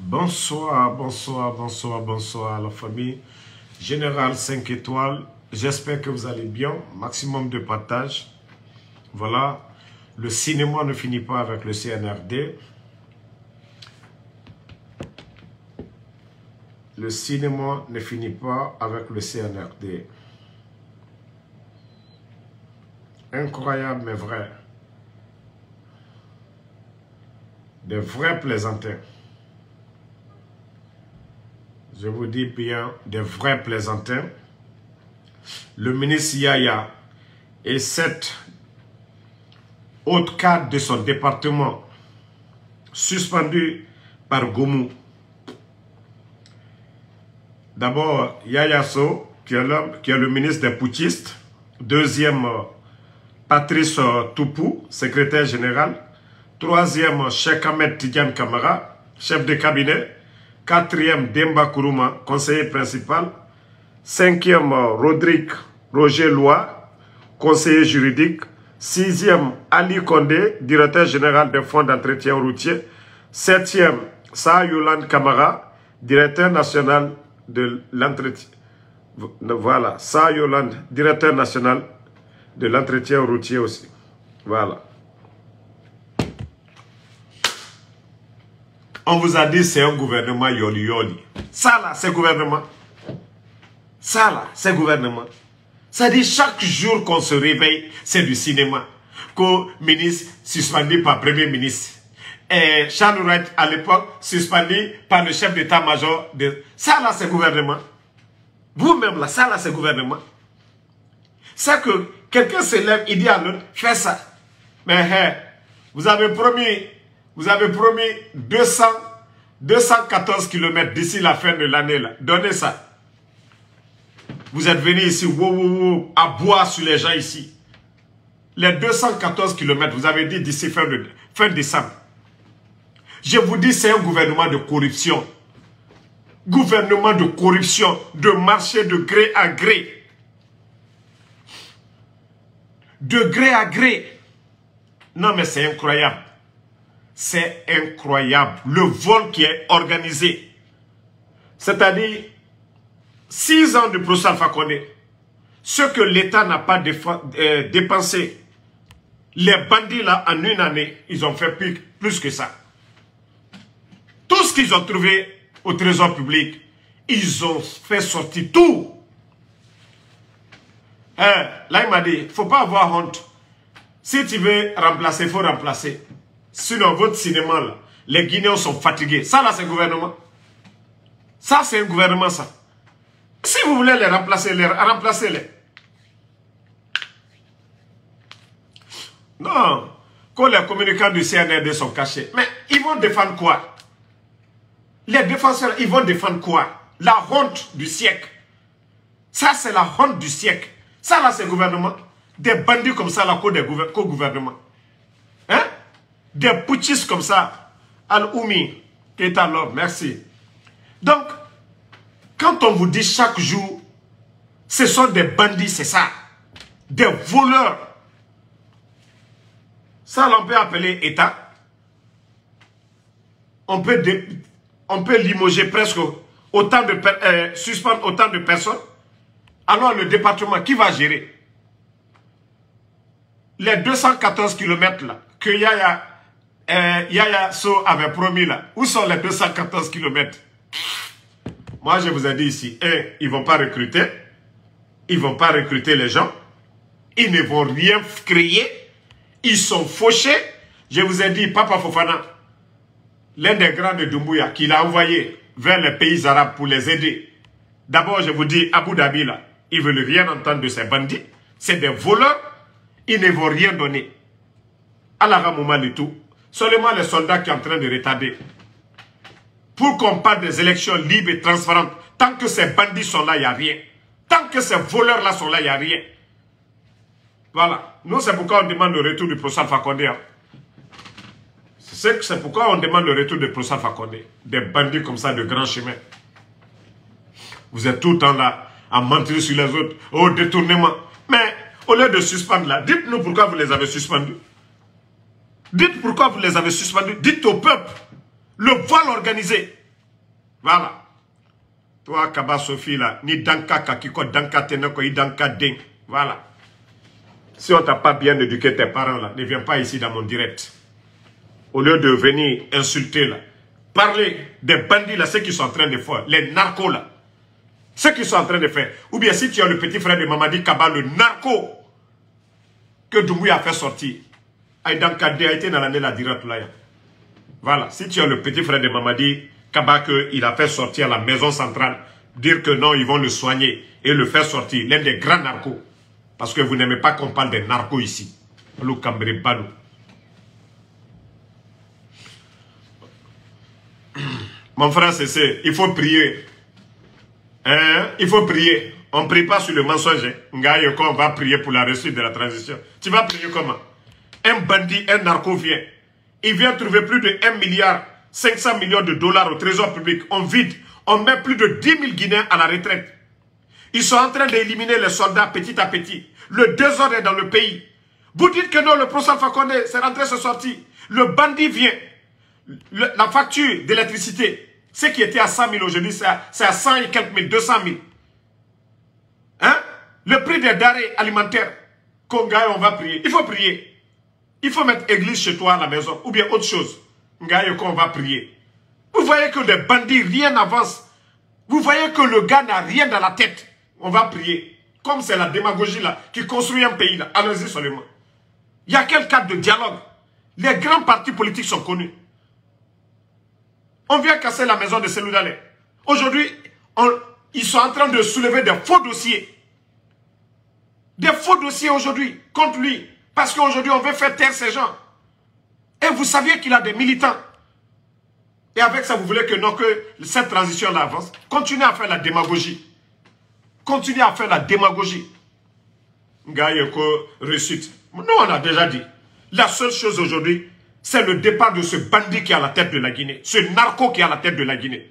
Bonsoir, bonsoir, bonsoir, bonsoir à la famille. Général 5 étoiles, j'espère que vous allez bien. Maximum de partage. Voilà, le cinéma ne finit pas avec le CNRD. Le cinéma ne finit pas avec le CNRD. Incroyable mais vrai. Des vrais plaisantins. Je vous dis bien, des vrais plaisantins. Le ministre Yaya et 7 autres cadres de son département suspendus par Goumou. D'abord, Yaya So, qui est le ministre des putschistes. Deuxième, Patrice Toupou, secrétaire général. Troisième, Cheikh Ahmed Tidiane Kamara, chef de cabinet. Quatrième, Demba Kourouma, conseiller principal. Cinquième, Roger Loa, conseiller juridique. Sixième, Ali Kondé, directeur général des fonds d'entretien routier. Septième, Sa Yolande Kamara, directeur national de l'entretien. Voilà, Sa Yolande, directeur national de l'entretien routier aussi. Voilà. On vous a dit c'est un gouvernement yoli-yoli. Ça là, c'est gouvernement. Ça là, c'est gouvernement. Ça dit chaque jour qu'on se réveille, c'est du cinéma. Qu'au ministre suspendu par premier ministre. Et Charles Wright, à l'époque, suspendu par le chef d'état-major. Ça là, c'est gouvernement. Vous-même là, ça là, c'est gouvernement. Ça que quelqu'un se lève, il dit à l'autre, fais ça. Mais vous avez promis 214 km d'ici la fin de l'année là. Donnez ça. Vous êtes venus ici, à boire sur les gens ici. Les 214 km, vous avez dit d'ici fin décembre. Je vous dis, c'est un gouvernement de corruption. Gouvernement de corruption, de marché de gré à gré. De gré à gré. Non mais c'est incroyable. C'est incroyable. Le vol qui est organisé. C'est-à-dire, 6 ans de procès Alpha Condé. Ce que l'État n'a pas dépensé. Les bandits là, en une année, ils ont fait plus que ça. Tout ce qu'ils ont trouvé au trésor public, ils ont fait sortir tout. Là, il m'a dit, il ne faut pas avoir honte. Si tu veux remplacer, il faut remplacer. Sinon, votre cinéma, là, les Guinéens sont fatigués. Ça, là, c'est un gouvernement. Ça, c'est un gouvernement, ça. Si vous voulez les remplacer, remplacez-les. Non. Quand les communicants du CNRD sont cachés. Mais ils vont défendre quoi? Les défenseurs, ils vont défendre quoi? La honte du siècle. Ça, c'est la honte du siècle. Ça, là, c'est le gouvernement. Des bandits comme ça, là, co-gouvernement. Hein? Des putschistes comme ça. Al-Oumi, qui est à l'homme, merci. Donc, quand on vous dit chaque jour, ce sont des bandits, c'est ça. Des voleurs. Ça, on peut appeler État. On peut limoger presque autant de suspendre autant de personnes. Alors le département, qui va gérer? Les 214 km là, que Yaya So avait promis là, où sont les 214 km? Moi, je vous ai dit ici, ils ne vont pas recruter. Ils ne vont pas recruter les gens. Ils ne vont rien créer. Ils sont fauchés. Je vous ai dit, Papa Fofana, l'un des grands de Doumbouya, qu'il a envoyé vers les pays arabes pour les aider. D'abord, je vous dis, Abu Dhabi, là, ils ne veulent rien entendre de ces bandits. C'est des voleurs. Ils ne vont rien donner. À la Ramouma et tout. Seulement les soldats qui sont en train de retarder. Pour qu'on parle des élections libres et transparentes, tant que ces bandits sont là, il n'y a rien. Tant que ces voleurs-là sont là, il n'y a rien. Voilà. Nous, c'est pourquoi on demande le retour du procès Alpha Condé. C'est pourquoi on demande le retour du procès Alpha Condé. Des bandits comme ça de grand chemin. Vous êtes tout le temps là à mentir sur les autres. Oh, détournement. Mais au lieu de suspendre là, dites-nous pourquoi vous les avez suspendus. Dites pourquoi vous les avez suspendus. Dites au peuple. Le vol organisé. Voilà. Toi, Kaba Sophie, là, ni Danka Kakiko, Danka Teneko, Danka Ding. Voilà. Si on t'a pas bien éduqué tes parents, là, ne viens pas ici dans mon direct. Au lieu de venir insulter, là, parler des bandits, là, ceux qui sont en train de faire, les narcos, là, ceux qui sont en train de faire. Ou bien si tu as le petit frère de Mamadi Kaba, le narco, que Doumbouya a fait sortir. Danka Ding a été dans l'année, la direct, là. Voilà. Si tu as le petit frère de Mamadi Kaba, qu'il a fait sortir à la maison centrale, dire que non, ils vont le soigner et le faire sortir, l'un des grands narcos. Parce que vous n'aimez pas qu'on parle des narcos ici. Mon frère, c'est il faut prier. Hein? Il faut prier. On ne prie pas sur le mensonge. On va prier pour la réussite de la transition. Tu vas prier comment? Un bandit, un narco vient. Il vient trouver plus de 1 milliard 500 millions de dollars au trésor public. On vide. On met plus de 10 000 Guinéens à la retraite. Ils sont en train d'éliminer les soldats petit à petit. Le désordre est dans le pays. Vous dites que non, le procès Fakonde, c'est rentré, c'est sorti. Le bandit vient. La facture d'électricité, ce qui était à 100 000 aujourd'hui, c'est à 100 et quelques mille, 200 000. Hein? Le prix des denrées alimentaires, qu'on gagne, on va prier. Il faut prier. Il faut mettre église chez toi à la maison, ou bien autre chose. On va prier. Vous voyez que les bandits, rien n'avance. Vous voyez que le gars n'a rien dans la tête. On va prier. Comme c'est la démagogie là, qui construit un pays là. Allez-y seulement. Il y a quel cadre de dialogue? Les grands partis politiques sont connus. On vient casser la maison de Seloudalé. Aujourd'hui, ils sont en train de soulever des faux dossiers. Des faux dossiers aujourd'hui contre lui. Parce qu'aujourd'hui, on veut faire taire ces gens. Et vous saviez qu'il a des militants. Et avec ça, vous voulez que non, que cette transition-là avance. Continuez à faire la démagogie. Continuez à faire la démagogie. Réussite. Nous, on a déjà dit. La seule chose aujourd'hui, c'est le départ de ce bandit qui est à la tête de la Guinée. Ce narco qui est à la tête de la Guinée.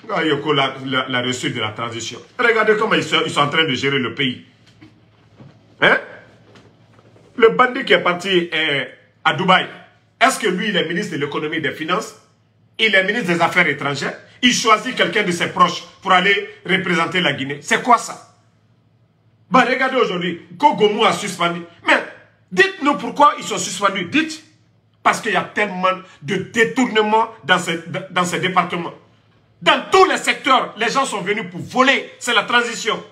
La réussite de la transition. Regardez comment ils sont en train de gérer le pays. Hein? Le bandit qui est parti à Dubaï, est-ce que lui, il est ministre de l'économie et des finances? Il est ministre des Affaires étrangères? Il choisit quelqu'un de ses proches pour aller représenter la Guinée. C'est quoi ça? Bah regardez aujourd'hui, Kogomou a suspendu. Mais dites-nous pourquoi ils sont suspendus. Dites. Parce qu'il y a tellement de détournements dans ces départements. Dans tous les secteurs, les gens sont venus pour voler. C'est la transition.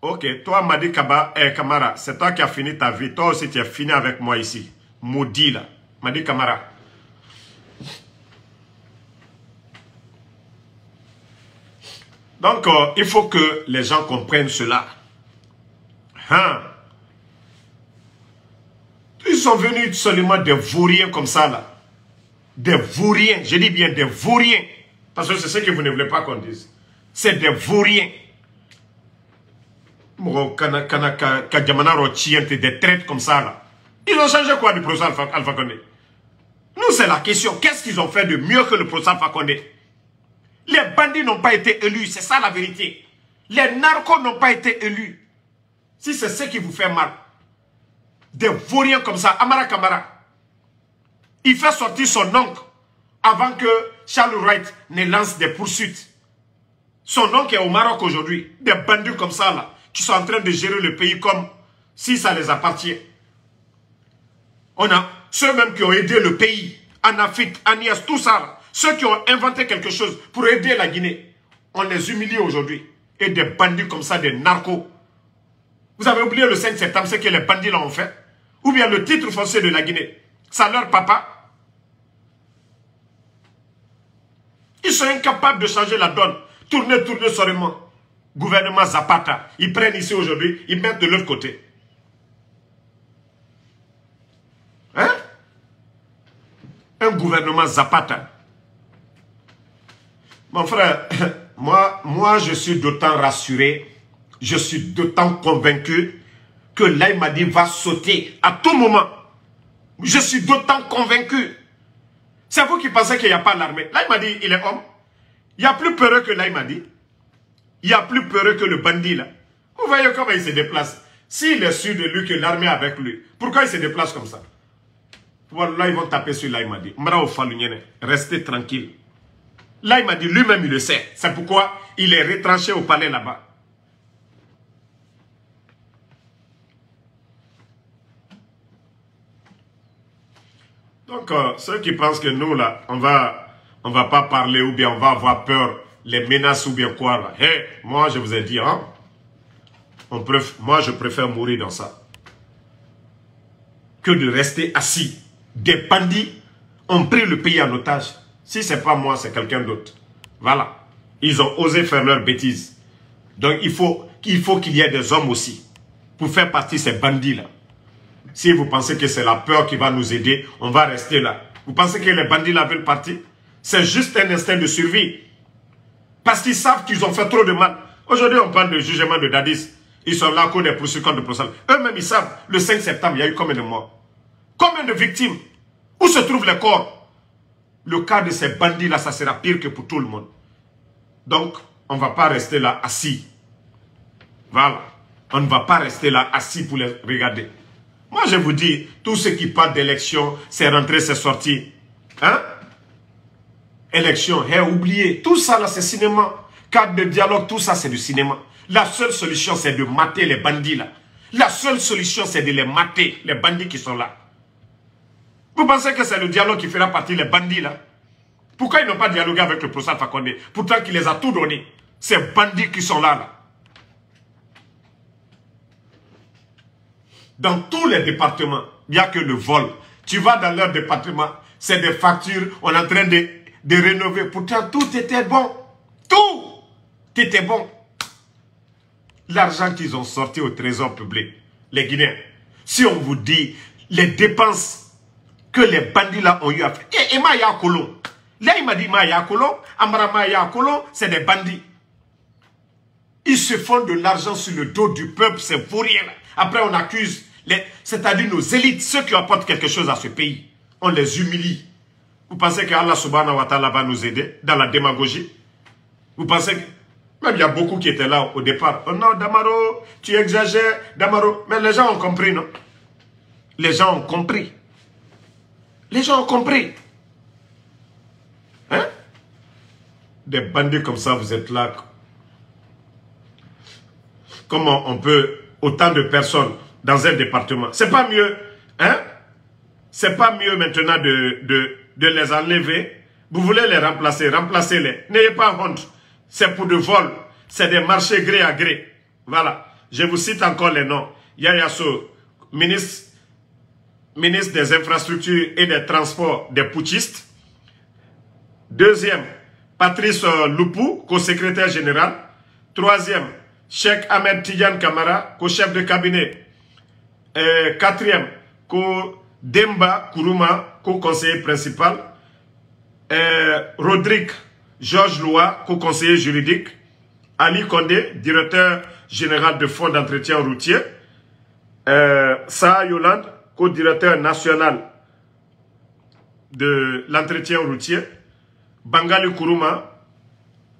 Ok, toi, Madi Kamara, c'est toi qui as fini ta vie. Toi aussi, tu as fini avec moi ici. Maudit, là. Madi Kamara. Donc, il faut que les gens comprennent cela. Hein? Ils sont venus seulement des vauriens comme ça, là. Des vauriens. Je dis bien des vauriens. Parce que c'est ce que vous ne voulez pas qu'on dise. C'est des vauriens. Des traites comme ça, là. Ils ont changé quoi du procès Alpha Condé? Nous, c'est la question. Qu'est-ce qu'ils ont fait de mieux que le procès Alpha Condé? Les bandits n'ont pas été élus, c'est ça la vérité. Les narcos n'ont pas été élus. Si c'est ce qui vous fait mal. Des vauriens comme ça, Amara Kamara. Il fait sortir son oncle avant que Charles Wright ne lance des poursuites. Son oncle est au Maroc aujourd'hui. Des bandits comme ça, là, qui sont en train de gérer le pays comme si ça les appartient. On a ceux-mêmes qui ont aidé le pays, en Afrique, en IS, tout ça, là. Ceux qui ont inventé quelque chose pour aider la Guinée, on les humilie aujourd'hui. Et des bandits comme ça, des narcos. Vous avez oublié le 5 septembre, ce que les bandits l'ont fait? Ou bien le titre foncier de la Guinée? Ça leur papa? Ils sont incapables de changer la donne. Tourner seulement. Gouvernement Zapata. Ils prennent ici aujourd'hui, ils mettent de l'autre côté. Hein? Un gouvernement Zapata. Mon frère, moi je suis d'autant rassuré, je suis d'autant convaincu que l'Aïmadi va sauter à tout moment. Je suis d'autant convaincu. C'est vous qui pensez qu'il n'y a pas l'armée. L'Aïmadi, il est homme. Il y a plus peureux que l'Aïmadi. Il y a plus peureux que le bandit là. Vous voyez comment il se déplace. S'il est sûr de lui que l'armée est avec lui, pourquoi il se déplace comme ça? Là, ils vont taper sur là, il m'a dit. Restez tranquille. Là, il m'a dit, lui-même, il le sait. C'est pourquoi il est retranché au palais là-bas. Donc, ceux qui pensent que nous, là, on va pas parler ou bien on va avoir peur, les menaces ou bien quoi, là. Hey, moi, je vous ai dit, hein, moi, je préfère mourir dans ça que de rester assis. Des bandits ont pris le pays en otage. Si ce n'est pas moi, c'est quelqu'un d'autre. Voilà. Ils ont osé faire leurs bêtises. Donc, il faut qu'il y ait des hommes aussi pour faire partie de ces bandits-là. Si vous pensez que c'est la peur qui va nous aider, on va rester là. Vous pensez que les bandits là veulent partir? C'est juste un instinct de survie. Parce qu'ils savent qu'ils ont fait trop de mal. Aujourd'hui, on parle de jugement de Dadis. Ils sont là à cause des poursuites contre procès. Eux-mêmes, ils savent, le 5 septembre, il y a eu combien de morts? Combien de victimes? Où se trouvent les corps? Le cas de ces bandits-là, ça sera pire que pour tout le monde. Donc, on ne va pas rester là assis. Voilà. On ne va pas rester là assis pour les regarder. Moi, je vous dis, tous ceux qui parlent d'élection, c'est rentré, c'est sorti. Hein? Élection, oubliez. Tout ça, là, c'est cinéma. Cadre de dialogue, tout ça, c'est du cinéma. La seule solution, c'est de mater les bandits, là. La seule solution, c'est de les mater, les bandits qui sont là. Vous pensez que c'est le dialogue qui fera partie les bandits, là? Pourquoi ils n'ont pas dialogué avec le procès Fakonde? Pourtant, qu'il les a tout donné. Ces bandits qui sont là, là. Dans tous les départements, il n'y a que le vol. Tu vas dans leur département, c'est des factures, on est en train de rénover. Pourtant, tout était bon. Tout était bon. L'argent qu'ils ont sorti au trésor public, les Guinéens, si on vous dit les dépenses que les bandits là ont eu à faire. Et Maya Kolon. Là, il m'a dit Maya Kolon, Amara Maya Kolon, c'est des bandits. Ils se font de l'argent sur le dos du peuple, c'est pour rien. Après, on accuse, c'est-à-dire nos élites, ceux qui apportent quelque chose à ce pays. On les humilie. Vous pensez que Allah subhanahu wa ta'ala va nous aider dans la démagogie? Vous pensez que... Même il y a beaucoup qui étaient là au départ. Oh non, Damaro, tu exagères, Damaro. Mais les gens ont compris, non? Les gens ont compris. Les gens ont compris. Hein? Des bandits comme ça, vous êtes là. Comment on peut, autant de personnes dans un département, c'est pas mieux, hein? C'est pas mieux maintenant de les enlever. Vous voulez les remplacer, remplacez-les. N'ayez pas honte. C'est pour de vol. C'est des marchés gré à gré. Voilà. Je vous cite encore les noms. Yaya Sow, ministre des infrastructures et des transports des putschistes. Deuxième, Patrice Loupou, co-secrétaire général. Troisième, Cheikh Ahmed Tidiane Kamara, co-chef de cabinet. Quatrième, Demba Kourouma, co-conseiller principal. Rodrigue Georges Loua, co-conseiller juridique. Ali Condé, directeur général de fonds d'entretien routier. Saha Yolande, co-directeur national de l'entretien routier. Bangali Kourouma,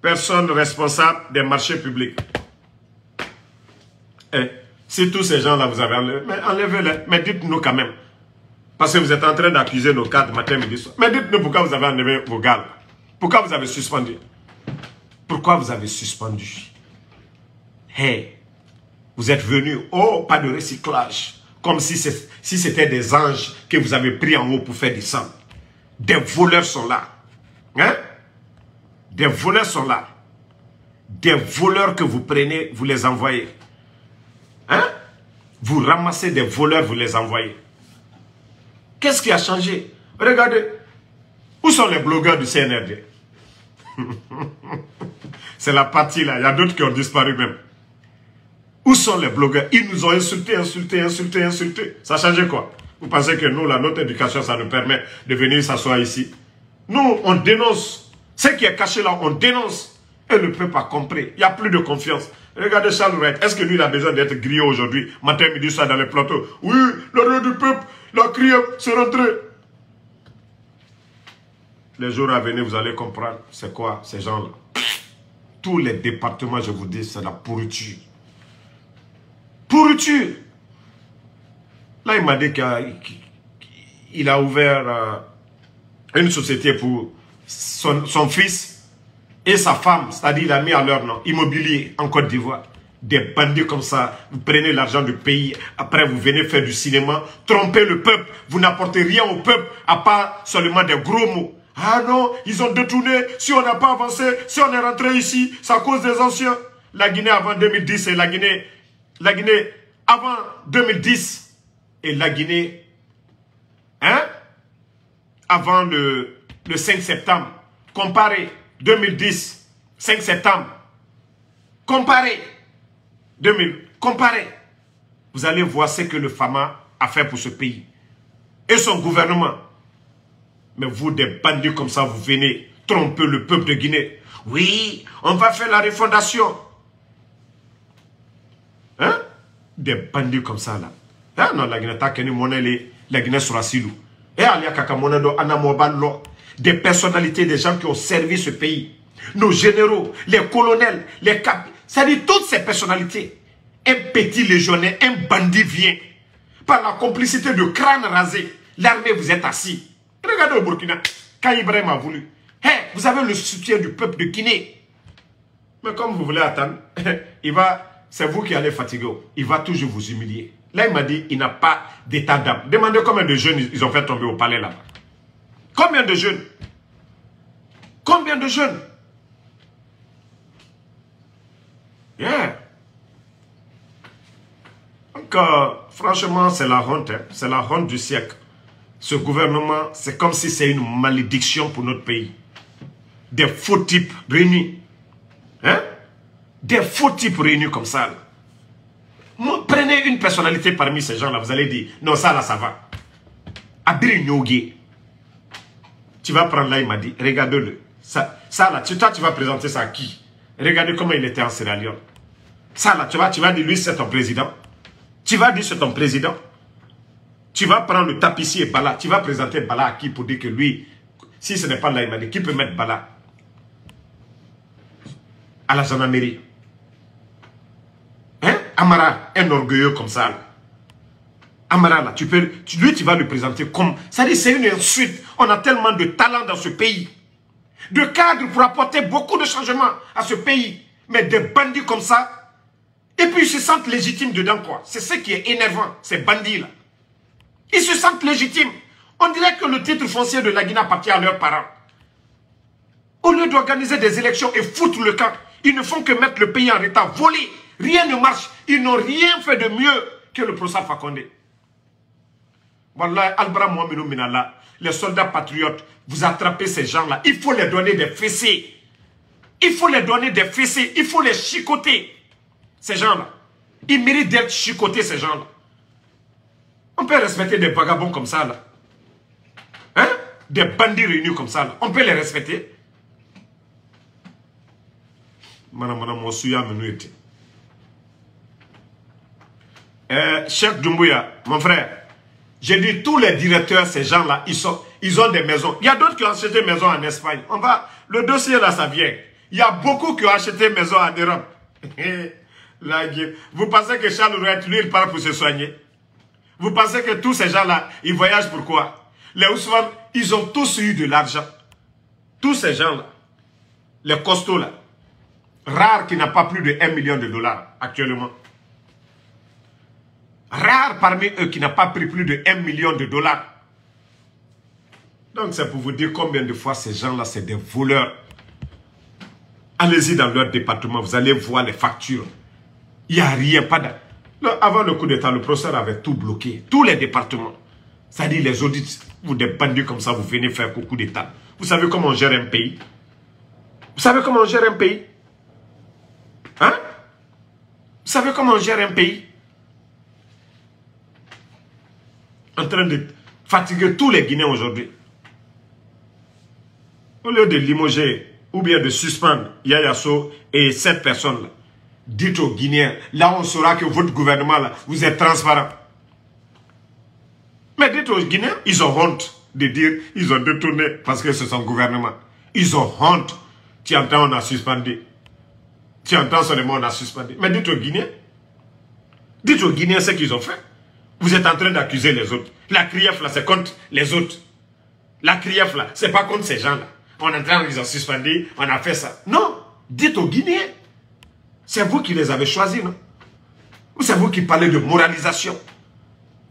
personne responsable des marchés publics. Si tous ces gens-là vous avez enlevé, mais enlevez-les, mais dites-nous quand même. Parce que vous êtes en train d'accuser nos cadres matin, midi, soir. Mais dites-nous pourquoi vous avez enlevé vos gars. Pourquoi vous avez suspendu? Pourquoi vous avez suspendu? Hey, vous êtes venus, oh, pas de recyclage. Comme si c'était des anges que vous avez pris en haut pour faire descendre. Des voleurs sont là. Hein? Des voleurs sont là. Des voleurs que vous prenez, vous les envoyez. Hein? Vous ramassez des voleurs, vous les envoyez. Qu'est-ce qui a changé? Regardez. Où sont les blogueurs du CNRD? C'est la partie là. Il y a d'autres qui ont disparu même. Où sont les blogueurs? Ils nous ont insultés, insultés, insultés, insultés. Ça a changé quoi? Vous pensez que nous, là, notre éducation, ça nous permet de venir s'asseoir ici? Nous, on dénonce. Ce qui est caché là, on dénonce. Et le peuple a compris. Il n'y a plus de confiance. Regardez Charles Wright. Est-ce que lui, il a besoin d'être grillé aujourd'hui, matin, midi, soir, dans les plateaux? Oui, le roi du peuple, la crié, c'est rentré. Les jours à venir, vous allez comprendre. C'est quoi, ces gens-là? Tous les départements, je vous dis, c'est la pourriture. Pourriture. Là, il m'a dit qu'il il a ouvert une société pour son fils et sa femme, c'est-à-dire il a mis à leur nom, immobilier en Côte d'Ivoire. Des bandits comme ça, vous prenez l'argent du pays, après vous venez faire du cinéma, trompez le peuple, vous n'apportez rien au peuple, à part seulement des gros mots. Ah non, ils ont détourné, si on n'a pas avancé, si on est rentré ici, c'est à cause des anciens. La Guinée avant 2010 et la Guinée avant 2010 et la Guinée, hein, avant le 5 septembre. Comparez 2010, 5 septembre. Comparez 2000. Comparez. Vous allez voir ce que le Fama a fait pour ce pays. Et son gouvernement. Mais vous, des bandits comme ça, vous venez tromper le peuple de Guinée. Oui, on va faire la refondation. Hein? Des bandits comme ça, là. Ah non, la Guinée, la Guinée sera silou. Et alia kakamonedo anamobalo. Des personnalités, des gens qui ont servi ce pays. Nos généraux, les colonels, les cap. C'est-à-dire toutes ces personnalités. Un petit légionnaire, un bandit vient. Par la complicité de crâne rasé. L'armée, vous êtes assis. Regardez au Burkina. Quand Ibrahim a voulu. Hey, vous avez le soutien du peuple de Guinée. Mais comme vous voulez attendre, c'est vous qui allez fatiguer. Il va toujours vous humilier. Là, il m'a dit, il n'a pas d'état d'âme. Demandez combien de jeunes ils ont fait tomber au palais là-bas. Combien de jeunes? Combien de jeunes? Yeah. Donc, franchement, c'est la honte. Hein? C'est la honte du siècle. Ce gouvernement, c'est comme si c'est une malédiction pour notre pays. Des faux types réunis. Hein? Des faux types réunis comme ça. Là. Prenez une personnalité parmi ces gens-là, vous allez dire, non, ça là, ça va. Abri Nyogué. Tu vas prendre là, il m'a dit, regarde-le. Ça là, toi, tu vas présenter ça à qui? Regardez comment il était en Sierra Leone. Ça là, tu vas dire, lui, c'est ton président. Tu vas dire, c'est ton président. Tu vas prendre le tapissier Bala. Tu vas présenter Bala à qui pour dire que lui, si ce n'est pas là, il m'a dit, qui peut mettre Bala à la gendarmerie? Hein? Amara, un orgueilleux comme ça. Là. Amara, là, lui, tu vas le présenter comme... C'est-à-dire, c'est une insulte. On a tellement de talent dans ce pays. De cadres pour apporter beaucoup de changements à ce pays. Mais des bandits comme ça. Et puis, ils se sentent légitimes dedans, quoi. C'est ce qui est énervant, ces bandits-là. Ils se sentent légitimes. On dirait que le titre foncier de la Guinée appartient à leurs parents. Au lieu d'organiser des élections et foutre le camp, ils ne font que mettre le pays en état, voler. Rien ne marche. Ils n'ont rien fait de mieux que le procès Fakonde. Wallah, Albra Mouamino Minala, les soldats patriotes, vous attrapez ces gens-là. Il faut les donner des fessées. Il faut les donner des fessées. Il faut les chicoter. Ces gens-là. Ils méritent d'être chicotés, ces gens-là. On peut respecter des vagabonds comme ça, là. Hein? Des bandits réunis comme ça, là. On peut les respecter. Cheikh Doumbouya, mon frère, j'ai dit tous les directeurs, ces gens-là, ils ont des maisons. Il y a d'autres qui ont acheté des maisons en Espagne. Le dossier là, ça vient. Il y a beaucoup qui ont acheté des maisons en Europe. Vous pensez que Charles Rouet, lui, il part pour se soigner? Vous pensez que tous ces gens-là, ils voyagent pourquoi? Les Ousmane, ils ont tous eu de l'argent. Tous ces gens-là, les costauds là, rare qui n'a pas plus de 1 million de dollars actuellement. Rare parmi eux qui n'a pas pris plus de 1 million de dollars. Donc c'est pour vous dire combien de fois ces gens-là, c'est des voleurs. Allez-y dans leur département, vous allez voir les factures. Il n'y a rien, pas de... Avant le coup d'État, le procureur avait tout bloqué. Tous les départements. C'est-à-dire les audits, vous des bandits comme ça, vous venez faire coup d'État. Vous savez comment on gère un pays? Vous savez comment on gère un pays? Hein? Vous savez comment on gère un pays? En train de fatiguer tous les Guinéens aujourd'hui. Au lieu de limoger ou bien de suspendre Yaya Sow et cette personne-là, dites aux Guinéens, là on saura que votre gouvernement, là, vous êtes transparent. Mais dites aux Guinéens, ils ont honte de dire, ils ont détourné parce que c'est son gouvernement. Ils ont honte. Tu entends, on a suspendu. Tu entends seulement, on a suspendu. Mais dites aux Guinéens ce qu'ils ont fait. Vous êtes en train d'accuser les autres. La CRIEF, là, c'est contre les autres. La CRIEF, là, c'est pas contre ces gens-là. On est en train de les suspendu, on a fait ça. Non, dites aux Guinéens. C'est vous qui les avez choisis, non? Ou c'est vous qui parlez de moralisation?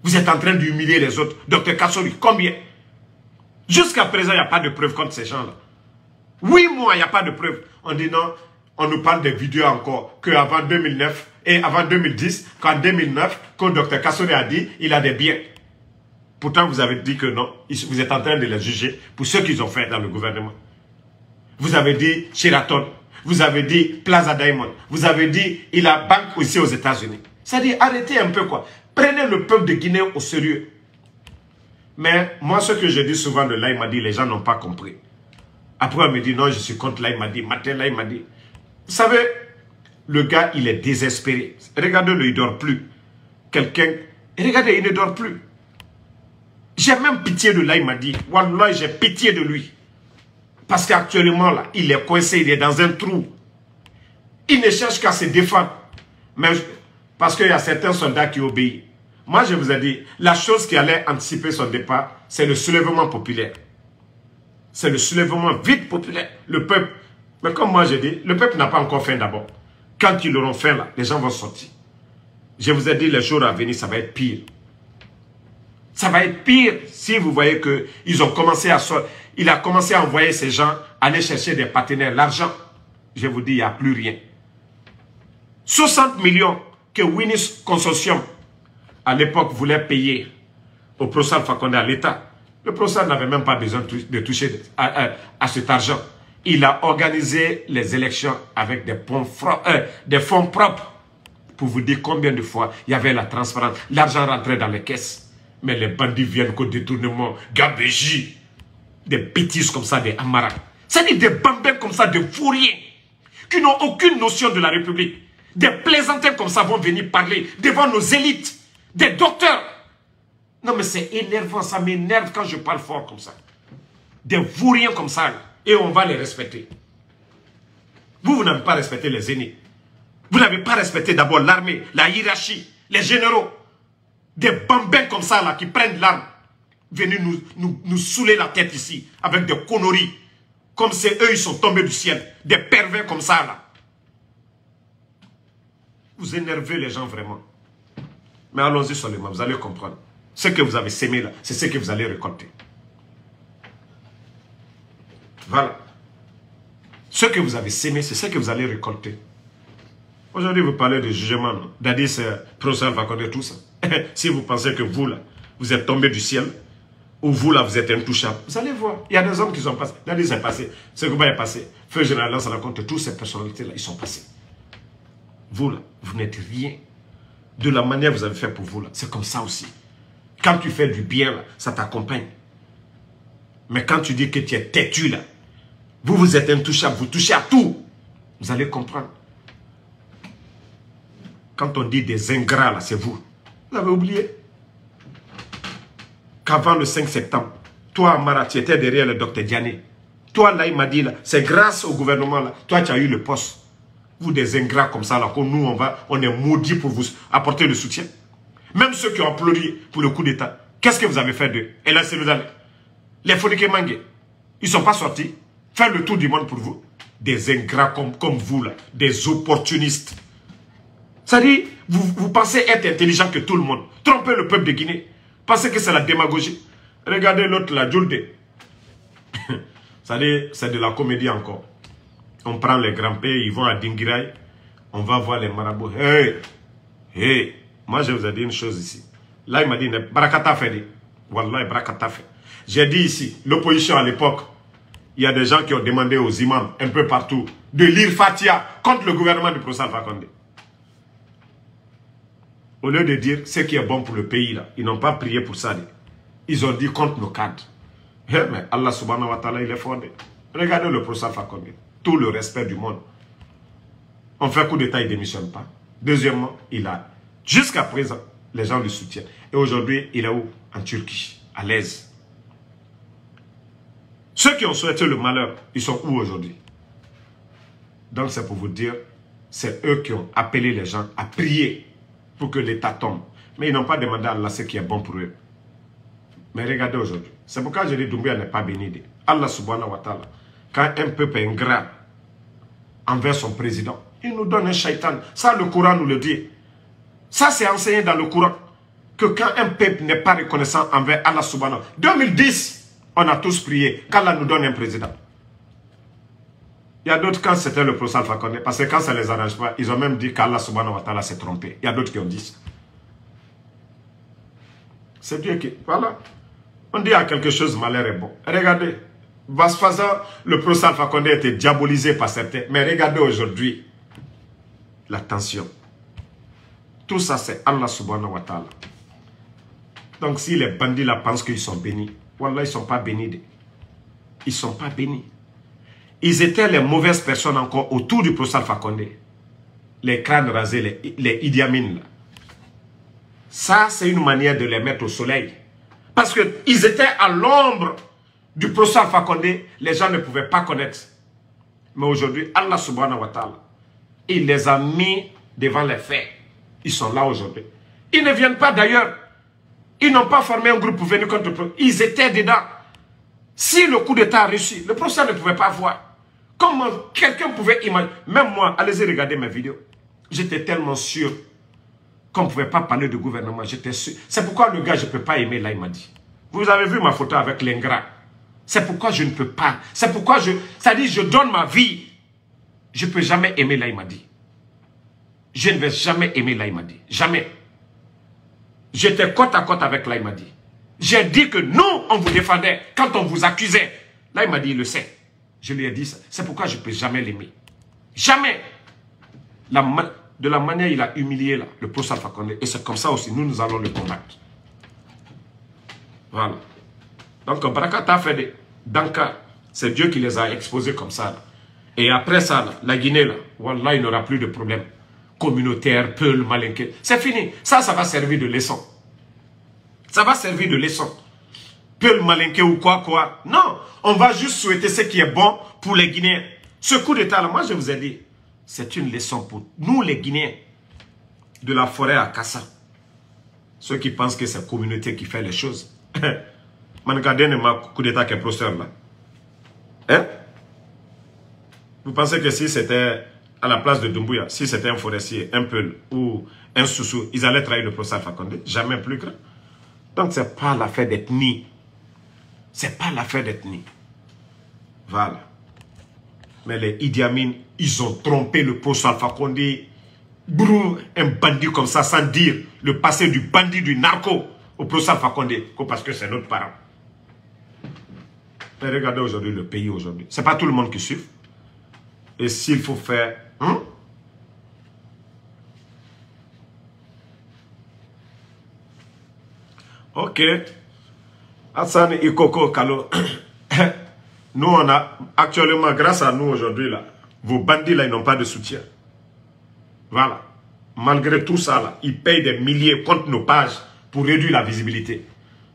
Vous êtes en train d'humilier les autres. Docteur Kassori, combien? Jusqu'à présent, il n'y a pas de preuves contre ces gens-là. 8 mois, il n'y a pas de preuves. On dit non, on nous parle des vidéos encore, qu'avant 2009 et avant 2010, qu'en 2009, quand Dr Kassori a dit, il a des biens. Pourtant, vous avez dit que non. Vous êtes en train de les juger pour ce qu'ils ont fait dans le gouvernement. Vous avez dit Sheraton. Vous avez dit Plaza Diamond. Vous avez dit, il a banque aussi aux États-Unis. C'est-à-dire, arrêtez un peu quoi. Prenez le peuple de Guinée au sérieux. Mais moi, ce que je dis souvent de Laye Madi, les gens n'ont pas compris. Après, on me dit, non, je suis contre Laye Madi. Matin, Laye Madi. Vous savez, le gars, il est désespéré. Regardez-le, il ne dort plus. Quelqu'un, regardez, il ne dort plus. J'ai même pitié de Laye Madi. Wallah, j'ai pitié de lui. Parce qu'actuellement, là, il est coincé, il est dans un trou. Il ne cherche qu'à se défendre. Mais parce qu'il y a certains soldats qui obéissent. Moi, je vous ai dit, la chose qui allait anticiper son départ, c'est le soulèvement populaire. C'est le soulèvement vite populaire. Le peuple, mais comme moi j'ai dit, le peuple n'a pas encore faim d'abord. Quand ils l'auront faim, là, les gens vont sortir. Je vous ai dit, les jours à venir, ça va être pire. Ça va être pire si vous voyez qu'ils ont commencé à sortir. Il a commencé à envoyer ces gens aller chercher des partenaires. L'argent, je vous dis, il n'y a plus rien. 60 millions que Winnis Consortium, à l'époque, voulait payer au Procès Alpha Condé, à l'État. Le procès n'avait même pas besoin de toucher à cet argent. Il a organisé les élections avec des fonds propres. Pour vous dire combien de fois il y avait la transparence. L'argent rentrait dans les caisses. Mais les bandits viennent qu'au détournement, gabégie, des bêtises comme ça, des amaras. C'est-à-dire des bambins comme ça, des fourriers, qui n'ont aucune notion de la République. Des plaisantins comme ça vont venir parler devant nos élites, des docteurs. Non mais c'est énervant, ça m'énerve quand je parle fort comme ça. Des fourriens comme ça, et on va les respecter. Vous n'avez pas respecté les aînés. Vous n'avez pas respecté d'abord l'armée, la hiérarchie, les généraux. Des bambins comme ça, là, qui prennent l'arme, venus nous saouler la tête ici, avec des conneries. Comme c'est eux, ils sont tombés du ciel. Des pervers comme ça, là. Vous énervez les gens vraiment. Mais allons-y seulement, vous allez comprendre. Ce que vous avez sémé là, c'est ce que vous allez récolter. Voilà. Ce que vous avez sémé, c'est ce que vous allez récolter. Aujourd'hui, vous parlez de jugement, d'Addis, Procès Alpha Condé, tout ça. Si vous pensez que vous, là, vous êtes tombé du ciel, ou vous, là, vous êtes intouchable, vous allez voir. Il y a des hommes qui sont passés. D'Addis est passé. Segouba est passé. Feu Général Lance raconte, toutes ces personnalités-là, ils sont passés. Vous, là, vous n'êtes rien. De la manière que vous avez fait pour vous, là, c'est comme ça aussi. Quand tu fais du bien, là, ça t'accompagne. Mais quand tu dis que tu es têtu, là, vous êtes intouchable, vous touchez à tout, vous allez comprendre. Quand on dit des ingrats, là, c'est vous. Vous avez oublié qu'avant le 5 septembre, toi, Amara, tu étais derrière le docteur Diané. Toi, là, il m'a dit, là, c'est grâce au gouvernement, là, toi, tu as eu le poste. Vous, des ingrats comme ça, là, que nous, on est maudits pour vous apporter le soutien. Même ceux qui ont applaudi pour le coup d'État, qu'est-ce que vous avez fait d'eux? Et là, c'est les Fonike Mangue, ils ne sont pas sortis. Faire le tour du monde pour vous. Des ingrats comme vous, là, des opportunistes. C'est-à-dire, vous pensez être intelligent que tout le monde. Trompez le peuple de Guinée. Pensez que c'est la démagogie. Regardez l'autre, la Djoulde. C'est-à-dire, c'est de la comédie encore. On prend les grands pays, ils vont à Dingirai. On va voir les marabouts. Hey, moi je vous ai dit une chose ici. Là, il m'a dit, Barakata fait. Wallah, Barakata fait. J'ai dit ici, l'opposition à l'époque, il y a des gens qui ont demandé aux imams, un peu partout, de lire Fatia contre le gouvernement du Procès Alpha Condé. Au lieu de dire ce qui est bon pour le pays, là, ils n'ont pas prié pour ça. Ils ont dit contre nos cadres. Mais Allah subhanahu wa ta'ala, il est fondé. Regardez le Procès Alpha Condé. Tout le respect du monde. On fait coup d'État, il ne démissionne pas. Deuxièmement, il a, jusqu'à présent, les gens le soutiennent. Et aujourd'hui, il est où? En Turquie, à l'aise. Ceux qui ont souhaité le malheur, ils sont où aujourd'hui? Donc c'est pour vous dire, c'est eux qui ont appelé les gens à prier pour que l'État tombe. Mais ils n'ont pas demandé à Allah ce qui est bon pour eux. Mais regardez aujourd'hui. C'est pourquoi je dis Doumbouya n'est pas béni. Allah subhanahu wa ta'ala, quand un peuple est ingrat envers son président, il nous donne un shaitan. Ça, le Coran nous le dit. Ça, c'est enseigné dans le Coran. Que quand un peuple n'est pas reconnaissant envers Allah subhanahu wa ta'ala. 2010, on a tous prié qu'Allah nous donne un président. Il y a d'autres quand c'était le professeur Alpha Condé, parce que quand ça ne les arrange pas, ils ont même dit qu'Allah subhanahu wa ta'ala s'est trompé. Il y a d'autres qui ont dit ça. C'est Dieu qui... Voilà. On dit à quelque chose, malheur est bon. Regardez. Basfaza, le professeur Alpha Condé a été diabolisé par certains. Mais regardez aujourd'hui la tension. Tout ça, c'est Allah subhanahu wa ta'ala. Donc si les bandits là pensent qu'ils sont bénis, wallah, ils ne sont pas bénis. Ils ne sont pas bénis. Ils étaient les mauvaises personnes encore autour du professeur Alpha Condé. Les crânes rasés, les Idi Amin. Ça, c'est une manière de les mettre au soleil. Parce qu'ils étaient à l'ombre du professeur Alpha Condé. Les gens ne pouvaient pas connaître. Mais aujourd'hui, Allah subhanahu wa ta'ala, il les a mis devant les faits. Ils sont là aujourd'hui. Ils ne viennent pas d'ailleurs. Ils n'ont pas formé un groupe pour venir contre le professeur. Ils étaient dedans. Si le coup d'État a réussi, le professeur ne pouvait pas voir. Comment quelqu'un pouvait imaginer. Même moi, allez-y regarder mes vidéos. J'étais tellement sûr qu'on ne pouvait pas parler de gouvernement. J'étais sûr. C'est pourquoi le gars, je ne peux pas aimer là, il m'a dit. Vous avez vu ma photo avec l'ingrat. C'est pourquoi je ne peux pas. C'est pourquoi ça dit, je donne ma vie. Je ne peux jamais aimer là, il m'a dit. Je ne vais jamais aimer là, il m'a dit. Jamais. J'étais côte à côte avec là, il m'a dit. J'ai dit que nous, on vous défendait quand on vous accusait. Là, il m'a dit, il le sait. Je lui ai dit ça. C'est pourquoi je ne peux jamais l'aimer. Jamais. De la manière il a humilié là, le professeur Alpha Condé. Et c'est comme ça aussi, nous allons le combattre. Voilà. Donc, Barakat a fait des Danka. C'est Dieu qui les a exposés comme ça. Là. Et après ça, là, la Guinée, là, voilà, il n'y aura plus de problème. Communautaire, Peul, Malinké. C'est fini. Ça va servir de leçon. Ça va servir de leçon. Peul, Malinké ou quoi. Non. On va juste souhaiter ce qui est bon pour les Guinéens. Ce coup d'État, là, moi, je vous ai dit, c'est une leçon pour nous, les Guinéens, de la forêt à Kassa. Ceux qui pensent que c'est la communauté qui fait les choses. Regardez ma coup d'État qui est professeur là. Hein? Vous pensez que si c'était à la place de Doumbouya, si c'était un forestier, un Peul ou un Soussou, ils allaient trahir le professeur Alpha Condé? Jamais plus grand. Donc ce n'est pas l'affaire d'ethnie. Ce n'est pas l'affaire d'ethnie. Voilà. Mais les Idi Amin, ils ont trompé le professeur Alpha Condé. Brou, un bandit comme ça, sans dire le passé du bandit, du narco au professeur Alpha Condé, parce que c'est notre parent. Mais regardez aujourd'hui le pays aujourd'hui. Ce n'est pas tout le monde qui suit. Et s'il faut faire... Ok. Hassan Ikoko Kalo. Nous, on a actuellement, grâce à nous aujourd'hui, là, vos bandits, là, ils n'ont pas de soutien. Voilà. Malgré tout ça, là, ils payent des milliers contre nos pages pour réduire la visibilité.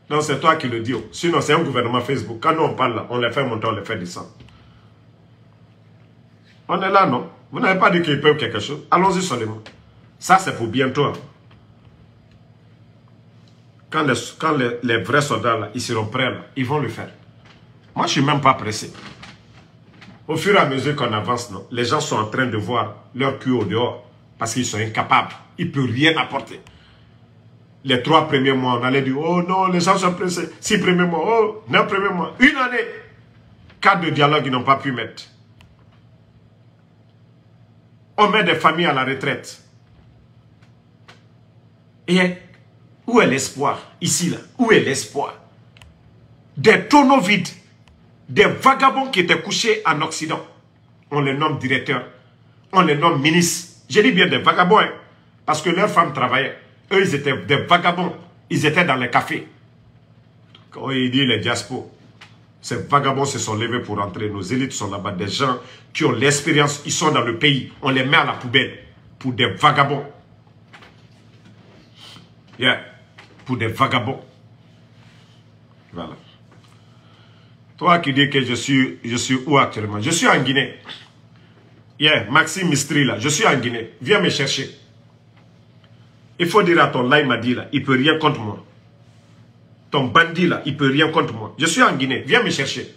Donc, c'est toi qui le dis. Sinon, c'est un gouvernement Facebook. Quand nous, on parle, là, on les fait monter, on les fait descendre. On est là, non? Vous n'avez pas dit qu'ils peuvent quelque chose? Allons-y seulement. Ça, c'est pour bientôt. Hein. Quand les vrais soldats, là, ils seront prêts, là, ils vont le faire. Moi, je ne suis même pas pressé. Au fur et à mesure qu'on avance, non, les gens sont en train de voir leur cul au dehors parce qu'ils sont incapables. Ils ne peuvent rien apporter. Les 3 premiers mois, on allait dire, oh non, les gens sont pressés. 6 premiers mois, oh, 9 premiers mois. Une année. 4 de dialogue, ils n'ont pas pu mettre. On met des familles à la retraite. Et où est l'espoir? Ici, là, où est l'espoir? Des tonneaux vides. Des vagabonds qui étaient couchés en Occident. On les nomme directeurs. On les nomme ministres. Je dis bien des vagabonds. Hein, parce que leurs femmes travaillaient. Eux, ils étaient des vagabonds. Ils étaient dans les cafés. Quand il dit les diasporas, ces vagabonds se sont levés pour rentrer. Nos élites sont là-bas. Des gens qui ont l'expérience. Ils sont dans le pays. On les met à la poubelle. Pour des vagabonds. Yeah. Pour des vagabonds. Voilà. Toi qui dis que je suis où actuellement? Je suis en Guinée. Yeah, Maxime Mistri là, je suis en Guinée. Viens me chercher. Il faut dire à ton là, il m'a dit là, il ne peut rien contre moi. Ton bandit là, il ne peut rien contre moi. Je suis en Guinée, viens me chercher.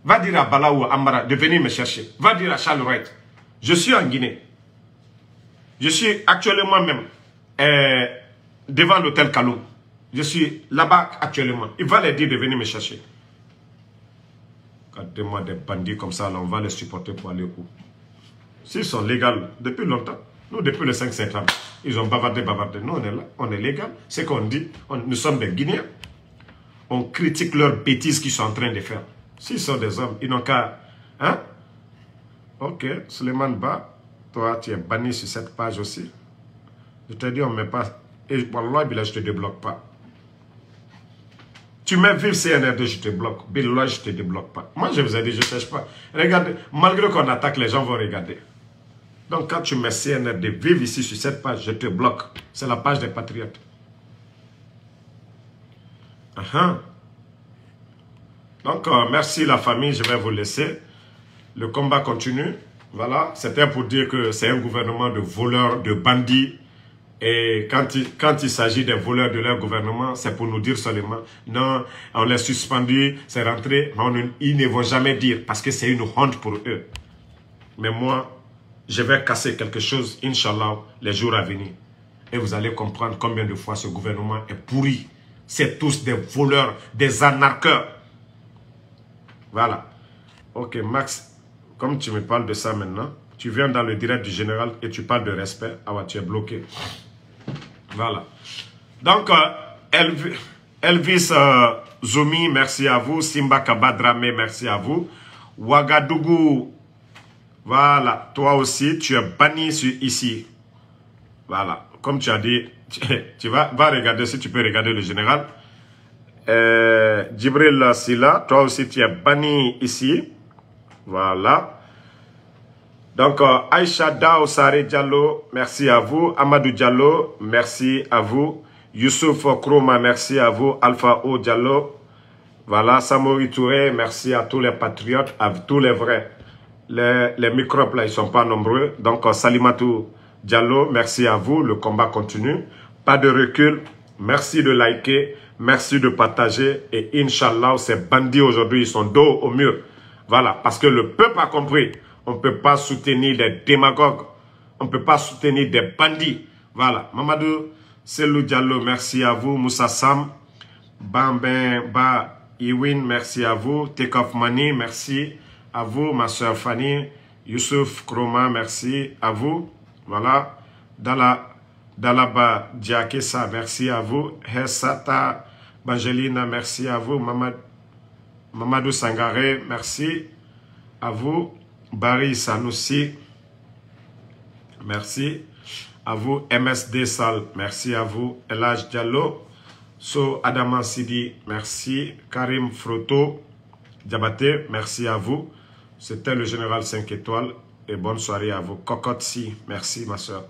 Va dire à Bala ou à Amara de venir me chercher. Va dire à Charles Wright. Je suis en Guinée. Je suis actuellement même devant l'hôtel Kaloum. Je suis là-bas actuellement. Il va leur dire de venir me chercher. Regardez-moi des bandits comme ça, là, on va les supporter pour aller où? S'ils sont légaux depuis longtemps, nous depuis le 5 septembre, ils ont bavardé. Nous on est là, on est légal. C'est qu'on dit, nous sommes des Guinéens. On critique leurs bêtises qu'ils sont en train de faire. S'ils sont des hommes, ils n'ont qu'à... Hein? Ok, Suleiman Ba, toi tu es banni sur cette page aussi. Je te dis, on ne met pas... Et Wallah, je ne te débloque pas. Tu mets vive CNRD, je te bloque. Billah, je ne te débloque pas. Moi, je vous ai dit, je ne cherche pas. Regardez, malgré qu'on attaque, les gens vont regarder. Donc, quand tu mets CNRD, vive ici sur cette page, je te bloque. C'est la page des patriotes. Donc, merci la famille, je vais vous laisser. Le combat continue. Voilà, c'était pour dire que c'est un gouvernement de voleurs, de bandits. Et quand il s'agit des voleurs de leur gouvernement, c'est pour nous dire seulement, non, on les suspendu, c'est rentré, mais ils ne vont jamais dire, parce que c'est une honte pour eux. Mais moi, je vais casser quelque chose, Inch'Allah, les jours à venir. Et vous allez comprendre combien de fois ce gouvernement est pourri. C'est tous des voleurs, des anarcheurs. Voilà. Ok, Max, comme tu me parles de ça maintenant, tu viens dans le direct du général et tu parles de respect. Ah ouais, tu es bloqué. Voilà. Donc, Elvis Zoumi, merci à vous. Simba Kabadrame, merci à vous. Ouagadougou, voilà. Toi aussi, tu es banni ici. Voilà. Comme tu as dit, tu va regarder si tu peux regarder le général. Djibril Silla, toi aussi, tu es banni ici. Voilà. Donc, Aïcha Dao Sare Diallo, merci à vous. Amadou Diallo, merci à vous. Youssouf Kroma, merci à vous. Alpha O Diallo, voilà. Samori Touré, merci à tous les patriotes, à tous les vrais. Les microbes, là, ils ne sont pas nombreux. Donc, Salimatou Diallo, merci à vous. Le combat continue. Pas de recul. Merci de liker. Merci de partager. Et Inch'Allah, ces bandits aujourd'hui, ils sont dos au mur. Voilà, parce que le peuple a compris. On ne peut pas soutenir des démagogues. On ne peut pas soutenir des bandits. Voilà. Mamadou Selou Diallo, merci à vous. Moussa Sam, Bambin Ba Iwin, merci à vous. Takeoff Mani, merci à vous. Ma soeur Fanny, Youssouf Kroma, merci à vous. Voilà. Dalaba Diakesa, merci à vous. Hessata Bangelina, merci à vous. Mamadou Sangaré, merci à vous. Barry Sanoussi, merci à vous. MSD Sal, merci à vous. Elage Diallo, So Adama Sidi, merci. Karim Froto Diabaté, merci à vous. C'était le général 5 étoiles et bonne soirée à vous. Cocotte Si, merci ma soeur.